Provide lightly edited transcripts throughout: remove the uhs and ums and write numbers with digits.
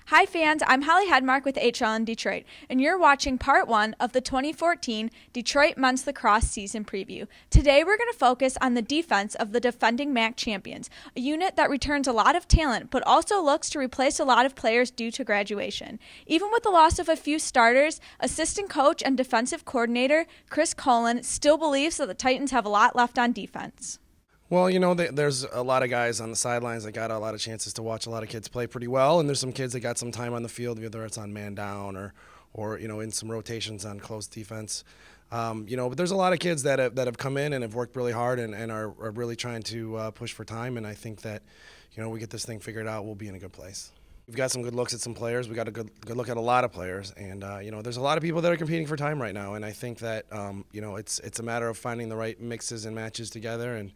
Hi fans, I'm Holly Hedmark with HL in Detroit, and you're watching part 1 of the 2014 Detroit Men's Lacrosse Season Preview. Today we're going to focus on the defense of the defending MAC champions, a unit that returns a lot of talent but also looks to replace a lot of players due to graduation. Even with the loss of a few starters, assistant coach and defensive coordinator Chris Cullen still believes that the Titans have a lot left on defense. Well, you know, there's a lot of guys on the sidelines that got a lot of chances to watch a lot of kids play pretty well, and there's some kids that got some time on the field, whether it's on man down or you know, in some rotations on close defense. You know, but there's a lot of kids that have come in and have worked really hard and are really trying to push for time, and I think that, you know, we get this thing figured out, we'll be in a good place. We've got some good looks at some players. We got a good look at a lot of players, and you know, there's a lot of people that are competing for time right now, and I think that you know, it's a matter of finding the right mixes and matches together and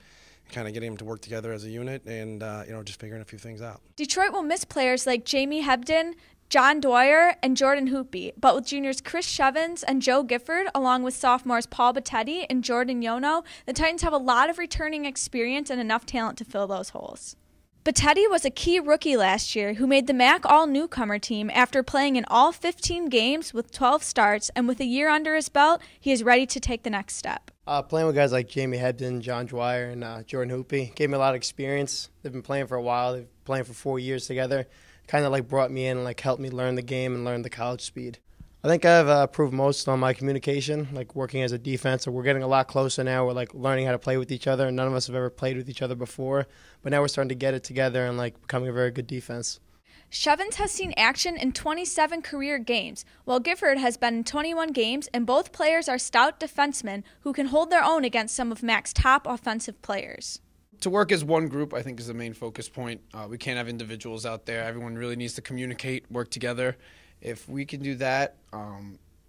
kind of getting them to work together as a unit and, you know, just figuring a few things out. Detroit will miss players like Jamie Hebden, John Dwyer, and Jordan Hoopy, but with juniors Chris Shevins and Joe Gifford, along with sophomores Paul Battetti and Jordan Yono, the Titans have a lot of returning experience and enough talent to fill those holes. Battetti was a key rookie last year who made the MAC all-newcomer team after playing in all 15 games with 12 starts, and with a year under his belt, he is ready to take the next step. Playing with guys like Jamie Hebden, John Dwyer, and Jordan Hoopy gave me a lot of experience. They've been playing for a while. They've been playing for 4 years together. Kind of like brought me in and like helped me learn the game and learn the college speed. I think I've improved most on my communication, like working as a defense. We're getting a lot closer now. We're like learning how to play with each other, and none of us have ever played with each other before. But now we're starting to get it together and like becoming a very good defense. Shevins has seen action in 27 career games, while Gifford has been in 21 games, and both players are stout defensemen who can hold their own against some of MAC's top offensive players. To work as one group, I think, is the main focus point. We can't have individuals out there. Everyone really needs to communicate, work together. If we can do that,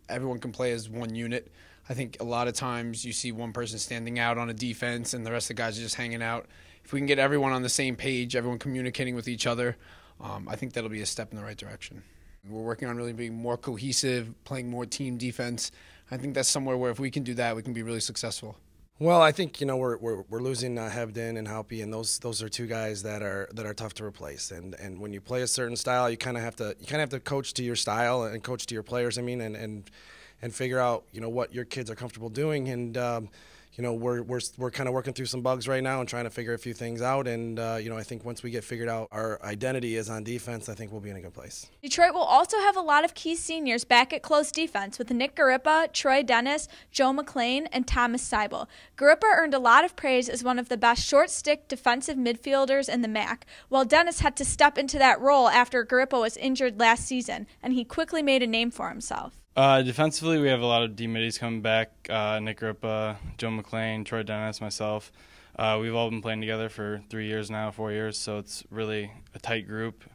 everyone can play as one unit. I think a lot of times you see one person standing out on a defense and the rest of the guys are just hanging out. If we can get everyone on the same page, everyone communicating with each other, I think that'll be a step in the right direction. We're working on really being more cohesive, playing more team defense. I think that's somewhere where if we can do that, we can be really successful. Well, I think, you know, we're losing Hebden and Hoopy, and those are two guys that are tough to replace. And when you play a certain style, you kind of have to coach to your style and coach to your players. I mean, and figure out, you know, what your kids are comfortable doing. And you know, we're kind of working through some bugs right now and trying to figure a few things out. And you know, I think once we get figured out our identity is on defense, I think we'll be in a good place. Detroit will also have a lot of key seniors back at close defense with Nick Garippa, Troy Dennis, Joe McLean, and Thomas Seibel. Garippa earned a lot of praise as one of the best short-stick defensive midfielders in the MAC, while Dennis had to step into that role after Garippa was injured last season, and he quickly made a name for himself. Defensively, we have a lot of D-middies coming back, Nick Garippa, Joe McLean, Troy Dennis, myself. We've all been playing together for 3 years now, 4 years, so it's really a tight group,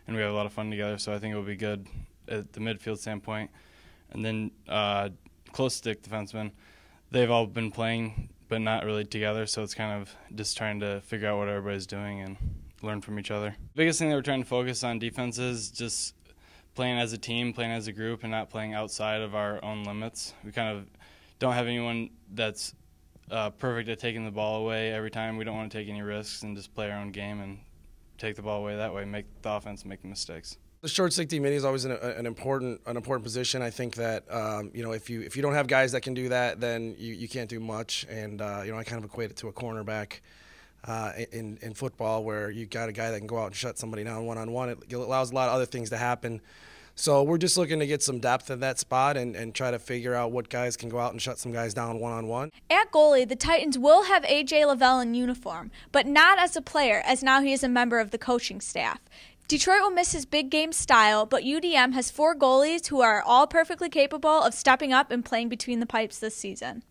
and we have a lot of fun together, so I think it will be good at the midfield standpoint. And then close stick defensemen, they've all been playing but not really together, so it's kind of just trying to figure out what everybody's doing and learn from each other. The biggest thing that we're trying to focus on defense is just playing as a team, playing as a group, and not playing outside of our own limits. We kind of don't have anyone that's perfect at taking the ball away every time. We don't want to take any risks and just play our own game and take the ball away that way, make the offense make mistakes. The short stick D-midi is always an important position. I think that you know, if you don't have guys that can do that, then you can't do much. And you know, I kind of equate it to a cornerback in football, where you got a guy that can go out and shut somebody down one-on-one. It allows a lot of other things to happen. So we're just looking to get some depth at that spot and try to figure out what guys can go out and shut some guys down one-on-one. At goalie, the Titans will have A.J. Lavelle in uniform, but not as a player, as now he is a member of the coaching staff. Detroit will miss his big game style, but UDM has 4 goalies who are all perfectly capable of stepping up and playing between the pipes this season.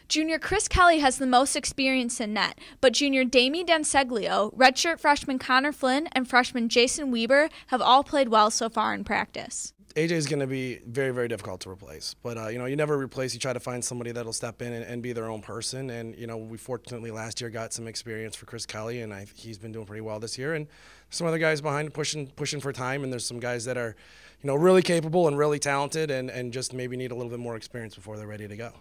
Junior Chris Kelly has the most experience in net, but junior Damie Danseglio, redshirt freshman Connor Flynn, and freshman Jason Weber have all played well so far in practice. AJ is going to be very, very difficult to replace. But, you know, you never replace. You try to find somebody that'll step in and be their own person. And, you know, we fortunately last year got some experience for Chris Kelly, and he's been doing pretty well this year. And some other guys behind pushing for time, and there's some guys that are, you know, really capable and really talented and just maybe need a little bit more experience before they're ready to go.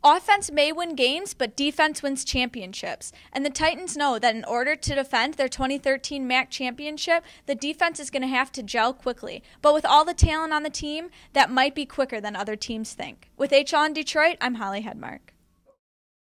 Offense may win games, but defense wins championships. And the Titans know that in order to defend their 2013 MAC championship, the defense is going to have to gel quickly. But with all the talent on the team, that might be quicker than other teams think. With HL in Detroit, I'm Holly Hedmark.